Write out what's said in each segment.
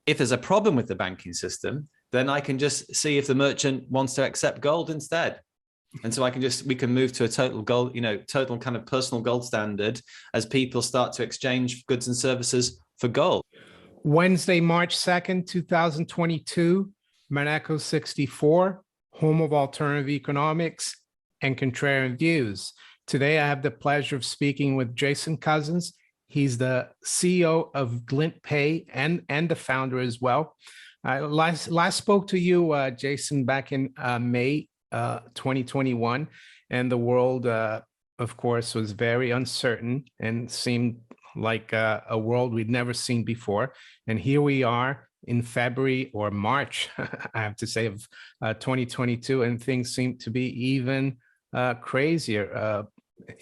if there's a problem with the banking system, then I can just see if the merchant wants to accept gold instead. And so we can move to a total gold, total kind of personal gold standard as people start to exchange goods and services for gold. Wednesday, March 2nd, 2022, Monaco 64, home of alternative economics and contrarian views. Today, I have the pleasure of speaking with Jason Cozens. He's the CEO of GlintPay and the founder as well. Last spoke to you, Jason, back in May 2021, and the world, of course, was very uncertain and seemed like a world we'd never seen before. And here we are in February or March, I have to say, of 2022, and things seem to be even crazier.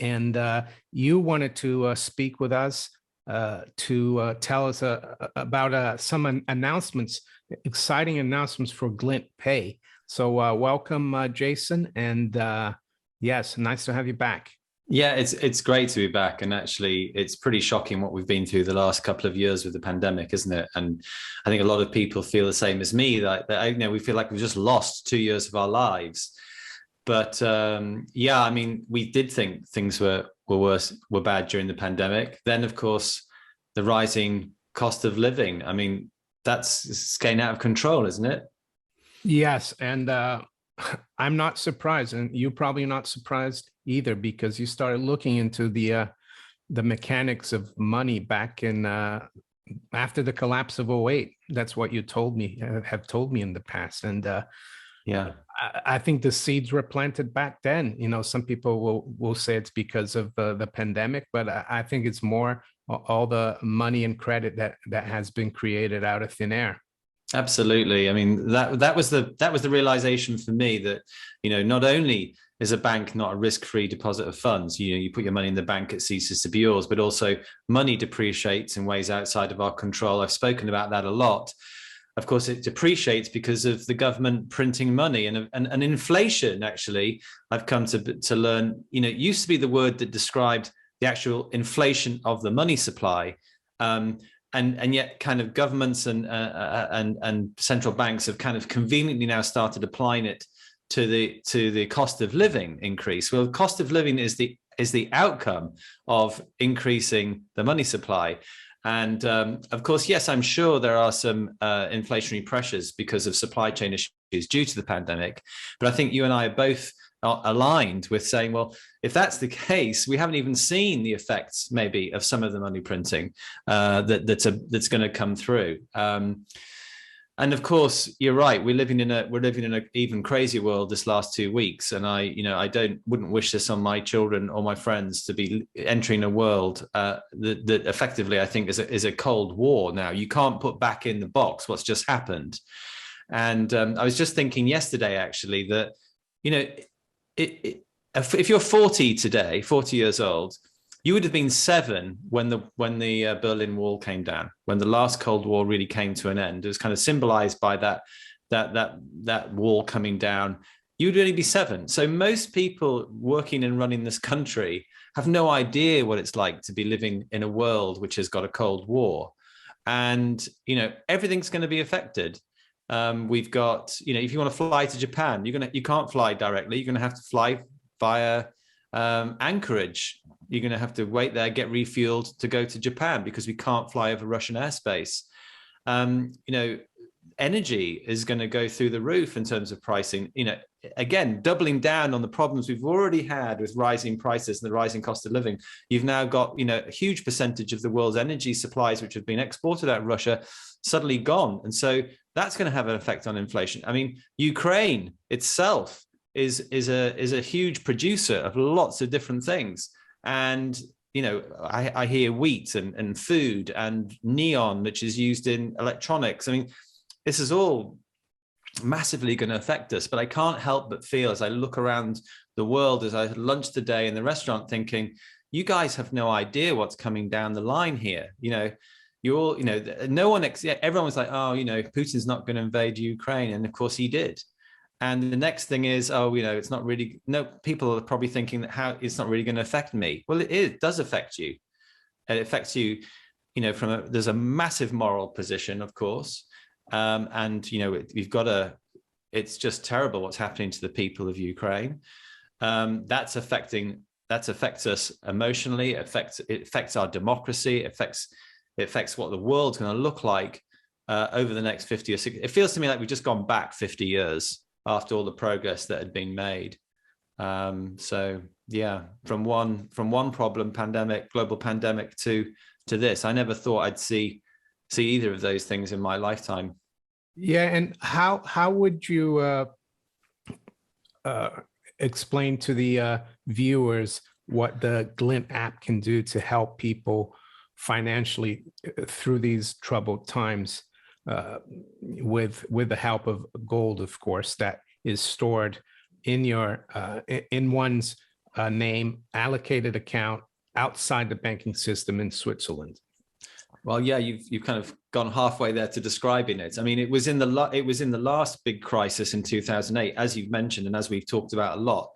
And you wanted to speak with us to tell us about some announcements, exciting announcements for GlintPay. So welcome, Jason. And yes, nice to have you back. Yeah, it's great to be back. And actually, it's pretty shocking what we've been through the last couple of years with the pandemic, isn't it? And I think a lot of people feel the same as me, that we feel like we've just lost 2 years of our lives. But yeah, I mean, we did think things were bad during the pandemic. Then, of course, the rising cost of living. I mean, it's getting out of control, isn't it? Yes, and I'm not surprised, and you're probably not surprised either, because you started looking into the mechanics of money back in after the collapse of '08. That's what you have told me in the past, and yeah, I think the seeds were planted back then. Some people will say it's because of the pandemic, but I think it's more all the money and credit that has been created out of thin air. Absolutely. I mean, that was the realization for me that, not only is a bank not a risk-free deposit of funds, you put your money in the bank, it ceases to be yours, but also money depreciates in ways outside of our control. I've spoken about that a lot. Of course, it depreciates because of the government printing money and inflation. Actually, I've come to learn, it used to be the word that described the actual inflation of the money supply. And yet kind of governments and central banks have kind of conveniently now started applying it to the cost of living increase. Well, the cost of living is the outcome of increasing the money supply. And of course, yes, I'm sure there are some inflationary pressures because of supply chain issues due to the pandemic. But I think you and I are both aligned with saying, well, if that's the case, we haven't even seen the effects maybe of some of the money printing that's going to come through. And of course, you're right. We're living in an even crazier world this last 2 weeks, and I wouldn't wish this on my children or my friends to be entering a world that effectively I think is a cold war. Now you can't put back in the box what's just happened, and I was just thinking yesterday actually that if you're 40 today, 40 years old, you would have been 7 when the Berlin Wall came down, when the last Cold War really came to an end. It was kind of symbolized by that wall coming down. You would only be 7. So most people working and running this country have no idea what it's like to be living in a world which has got a Cold War, and everything's going to be affected. We've got, if you want to fly to Japan, you can't fly directly. You're going to have to fly via Anchorage. You're going to have to wait there, get refueled to go to Japan because we can't fly over Russian airspace. Energy is going to go through the roof in terms of pricing. Again, doubling down on the problems we've already had with rising prices and the rising cost of living. You've now got, a huge percentage of the world's energy supplies, which have been exported out of Russia, suddenly gone. And so that's going to have an effect on inflation. I mean, Ukraine itself is a huge producer of lots of different things. And, I hear wheat and food and neon, which is used in electronics. I mean, this is all massively going to affect us, but I can't help but feel as I look around the world, as I lunched today in the restaurant, thinking, you guys have no idea what's coming down the line here. You all, no one, everyone was like, oh, Putin's not going to invade Ukraine. And of course he did. And the next thing is, it's not really, people are probably thinking that how it's not really going to affect me. Well, it does affect you. It affects you there's a massive moral position, of course, and we've got to. It's just terrible what's happening to the people of Ukraine. That affects us emotionally. It affects our democracy. It affects what the world's going to look like over the next 50 or 60. It feels to me like we've just gone back 50 years after all the progress that had been made. So yeah, from one problem, global pandemic to this, I never thought I'd see either of those things in my lifetime. Yeah, and how would you explain to the viewers what the Glint app can do to help people financially through these troubled times, with the help of gold, of course, that is stored in your in one's name, allocated account outside the banking system in Switzerland? Well, yeah, you've kind of gone halfway there to describing it. I mean, it was in the last big crisis in 2008, as you've mentioned, and as we've talked about a lot,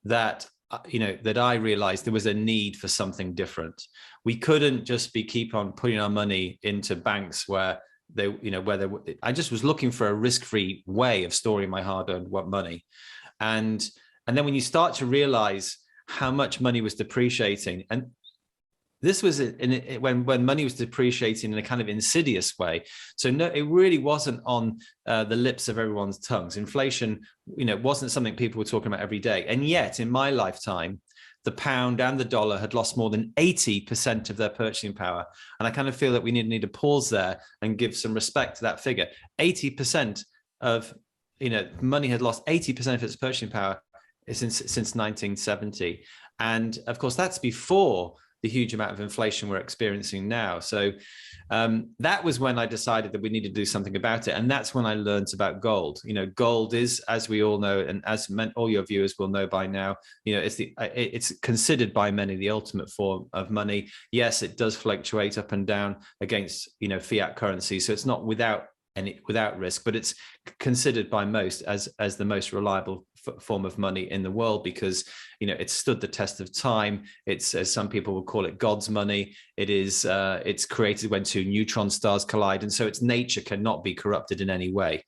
that that I realized there was a need for something different. We couldn't just keep on putting our money into banks where I just was looking for a risk-free way of storing my hard-earned money, and then when you start to realize how much money was depreciating, and this was when money was depreciating in a kind of insidious way. So no, it really wasn't on the lips of everyone's tongues. Inflation, wasn't something people were talking about every day. And yet, in my lifetime, the pound and the dollar had lost more than 80% of their purchasing power. And I kind of feel that we need to pause there and give some respect to that figure. 80% of money had lost 80% of its purchasing power since 1970, and of course that's before the huge amount of inflation we're experiencing now. So that was when I decided that we needed to do something about it. And that's when I learned about gold. Gold is, as we all know, and as all your viewers will know by now, it's considered by many the ultimate form of money. Yes, it does fluctuate up and down against, fiat currency. So it's not without risk, but it's considered by most as the most reliable form of money in the world, because it's stood the test of time. It's, as some people would call it, God's money. It's created when two neutron stars collide, and so its nature cannot be corrupted in any way.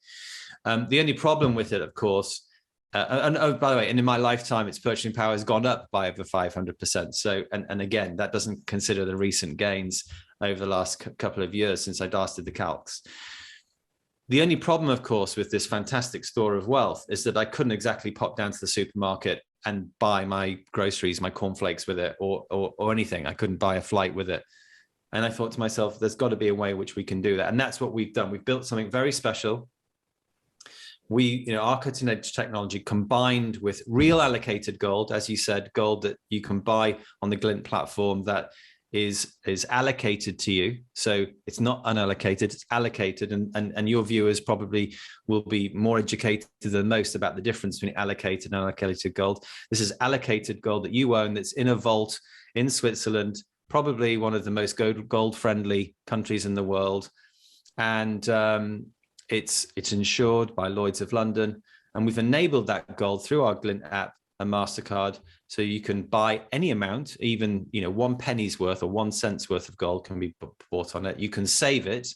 The only problem with it, of course, and oh, by the way, and in my lifetime, its purchasing power has gone up by over 500%. So, and again, that doesn't consider the recent gains over the last couple of years since I last did the calcs. The only problem, of course, with this fantastic store of wealth is that I couldn't exactly pop down to the supermarket and buy my groceries, my cornflakes with it, or anything. I couldn't buy a flight with it. And I thought to myself, there's got to be a way in which we can do that. And that's what we've done. We've built something very special. Our cutting edge technology combined with real allocated gold, as you said, gold that you can buy on the Glint platform that is allocated to you. So it's not unallocated, it's allocated. And your viewers probably will be more educated than most about the difference between allocated and unallocated gold. This is allocated gold that you own, that's in a vault in Switzerland, probably one of the most gold friendly countries in the world. And it's insured by Lloyd's of London. And we've enabled that gold through our Glint app and MasterCard. So you can buy any amount, even 1 penny's worth or 1 cent's worth of gold can be bought on it. You can save it.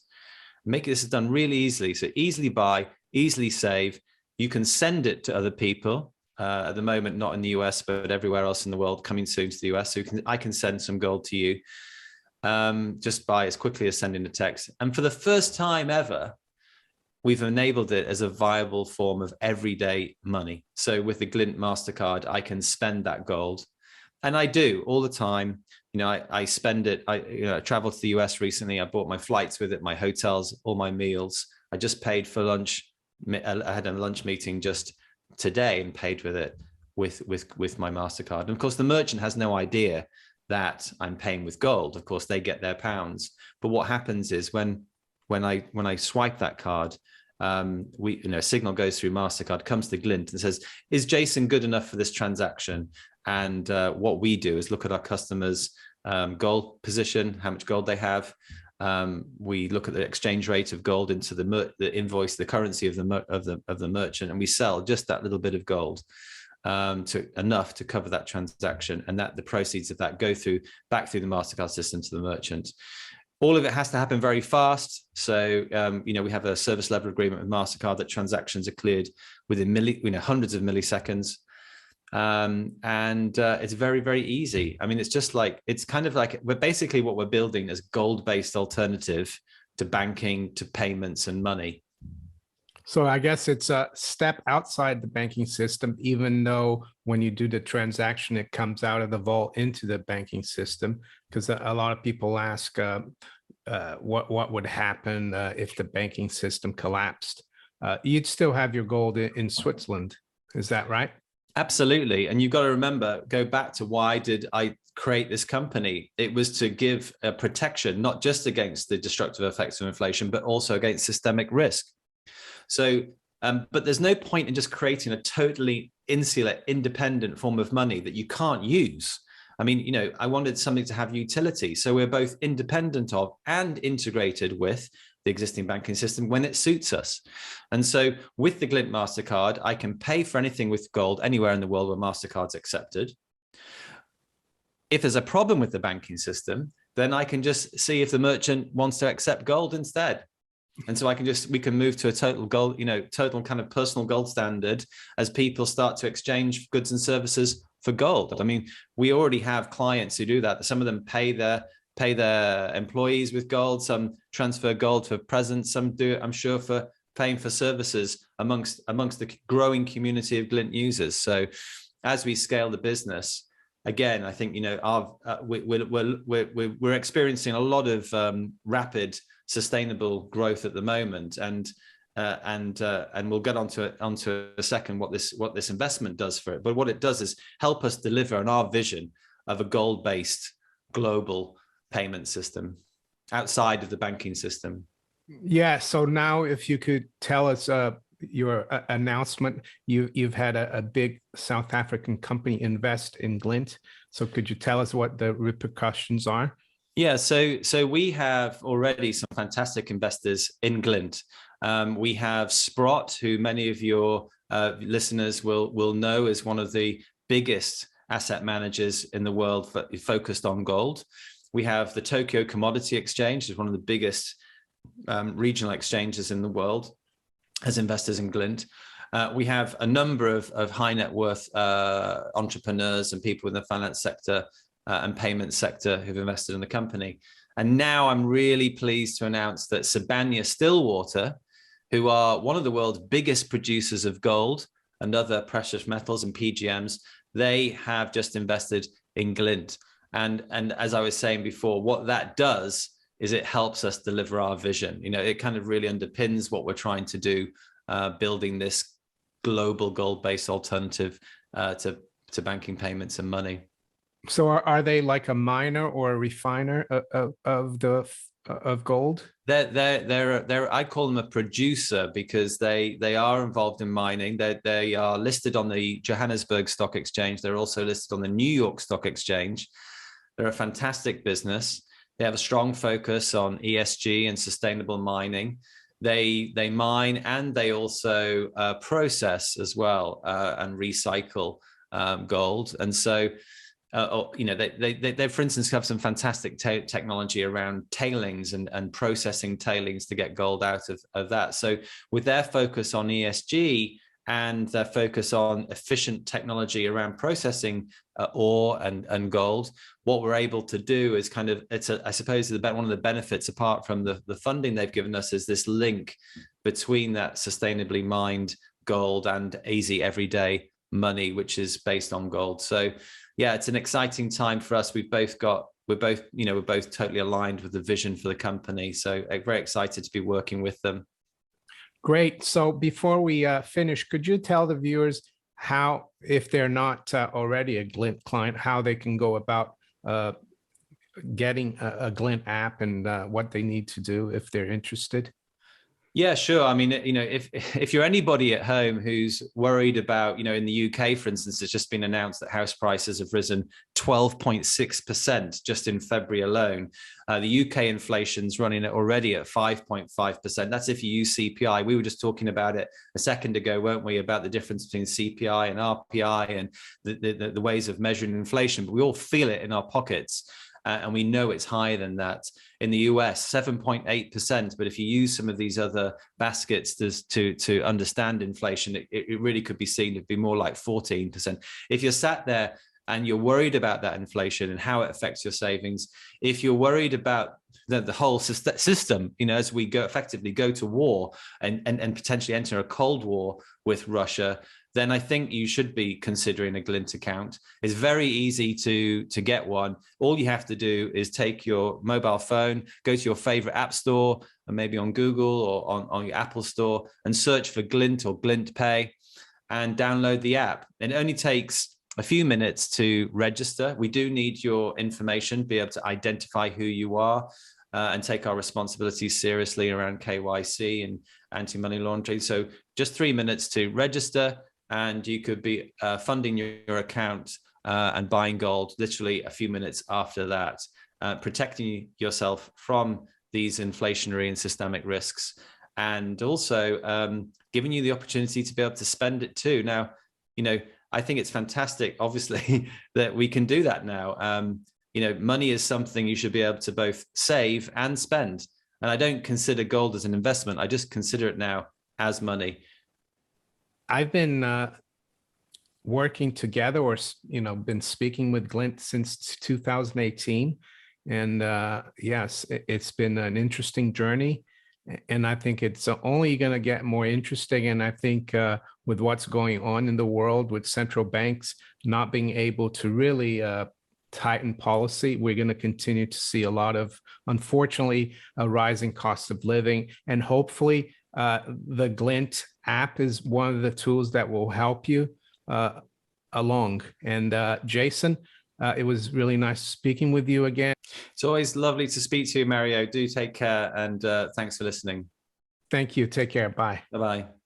This is done really easily. So easily buy, easily save. You can send it to other people. At the moment, not in the US, but everywhere else in the world, coming soon to the US. So I can send some gold to you just by as quickly as sending a text. And for the first time ever, we've enabled it as a viable form of everyday money. So with the Glint MasterCard, I can spend that gold. And I do all the time. I spend it. I traveled to the US recently. I bought my flights with it, my hotels, all my meals. I just paid for lunch. I had a lunch meeting just today and paid with it with my MasterCard. And of course, the merchant has no idea that I'm paying with gold. Of course, they get their pounds. But what happens is when I swipe that card, a signal goes through MasterCard, comes to Glint and says, is Jason good enough for this transaction? And what we do is look at our customers' gold position, how much gold they have. We look at the exchange rate of gold into the invoice, the currency of the merchant, and we sell just that little bit of gold to enough to cover that transaction, and that the proceeds of that go back through the MasterCard system to the merchant. All of it has to happen very fast. So, we have a service level agreement with MasterCard that transactions are cleared within hundreds of milliseconds. It's very, very easy. I mean, it's kind of like basically what we're building as gold-based alternative to banking, to payments and money. So I guess it's a step outside the banking system, even though when you do the transaction, it comes out of the vault into the banking system. Because a lot of people ask what would happen if the banking system collapsed. You'd still have your gold in Switzerland. Is that right? Absolutely. And you've got to remember, go back to why did I create this company? It was to give a protection, not just against the destructive effects of inflation, but also against systemic risk. So, but there's no point in just creating a totally insular, independent form of money that you can't use. I mean, I wanted something to have utility. So we're both independent of and integrated with the existing banking system when it suits us. And so with the Glint MasterCard, I can pay for anything with gold anywhere in the world where MasterCard's accepted. If there's a problem with the banking system, then I can just see if the merchant wants to accept gold instead. And so we can move to a total gold, total kind of personal gold standard as people start to exchange goods and services for gold. I mean, we already have clients who do that. Some of them pay their employees with gold, some transfer gold for presents, some do it, I'm sure, for paying for services amongst the growing community of Glint users. So as we scale the business, again, I think, we're experiencing a lot of rapid sustainable growth at the moment, and we'll get onto a second what this investment does for it. But what it does is help us deliver on our vision of a gold-based global payment system outside of the banking system. Yeah. So now, if you could tell us your announcement, you've had a big South African company invest in Glint. So could you tell us what the repercussions are? Yeah, so we have already some fantastic investors in Glint. We have Sprott, who many of your listeners will know is one of the biggest asset managers in the world focused on gold. We have the Tokyo Commodity Exchange, which is one of the biggest regional exchanges in the world, as investors in Glint. We have a number of high net worth entrepreneurs and people in the finance sector and payment sector who've invested in the company. And now I'm really pleased to announce that Sibanye-Stillwater, who are one of the world's biggest producers of gold and other precious metals and PGMs, they have just invested in Glint. And as I was saying before, what that does is it helps us deliver our vision. It kind of really underpins what we're trying to do, building this global gold-based alternative to banking, payments, and money. So are they like a miner or a refiner of gold? I call them a producer because they are involved in mining. They are listed on the Johannesburg Stock Exchange. They're also listed on the New York Stock Exchange. They're a fantastic business. They have a strong focus on ESG and sustainable mining. They mine and they also process as well and recycle gold. And so they for instance have some fantastic technology around tailings and processing tailings to get gold out of that. So with their focus on ESG and their focus on efficient technology around processing ore and gold, what we're able to do is I suppose one of the benefits, apart from the funding they've given us, is this link between that sustainably mined gold and easy everyday money, which is based on gold. So yeah, it's an exciting time for us. We're both totally aligned with the vision for the company. So very excited to be working with them. Great. So before we finish, could you tell the viewers how, if they're not already a Glint client, how they can go about getting a Glint app and what they need to do if they're interested? Yeah, sure. I mean, if you're anybody at home who's worried about, in the UK, for instance, it's just been announced that house prices have risen 12.6% just in February alone. The UK inflation's running already at 5.5%. That's if you use CPI. We were just talking about it a second ago, weren't we, about the difference between CPI and RPI and the ways of measuring inflation, but we all feel it in our pockets. and we know it's higher than that. In the US, 7.8%. But if you use some of these other baskets to understand inflation, it really could be seen to be more like 14%. If you're sat there and you're worried about that inflation and how it affects your savings, if you're worried about the whole system, as we effectively go to war and potentially enter a Cold War with Russia, then I think you should be considering a Glint account. It's very easy to get one. All you have to do is take your mobile phone, go to your favorite app store, and maybe on Google or on your Apple store, and search for Glint or GlintPay and download the app. It only takes a few minutes to register. We do need your information, be able to identify who you are, and take our responsibilities seriously around KYC and anti-money laundering. So just 3 minutes to register, and you could be funding your account and buying gold literally a few minutes after that, protecting yourself from these inflationary and systemic risks, and also giving you the opportunity to be able to spend it too. Now, I think it's fantastic, obviously, that we can do that now. Money is something you should be able to both save and spend. And I don't consider gold as an investment. I just consider it now as money. I've been working together, or been speaking with Glint since 2018, and yes, it's been an interesting journey, and I think it's only going to get more interesting. And I think with what's going on in the world, with central banks not being able to really tighten policy, we're going to continue to see a lot of, unfortunately, a rising cost of living, and hopefully the Glint app is one of the tools that will help you along. And Jason, it was really nice speaking with you again. It's always lovely to speak to you, Mario. Do take care, and thanks for listening. Thank you. Take care. Bye. Bye-bye.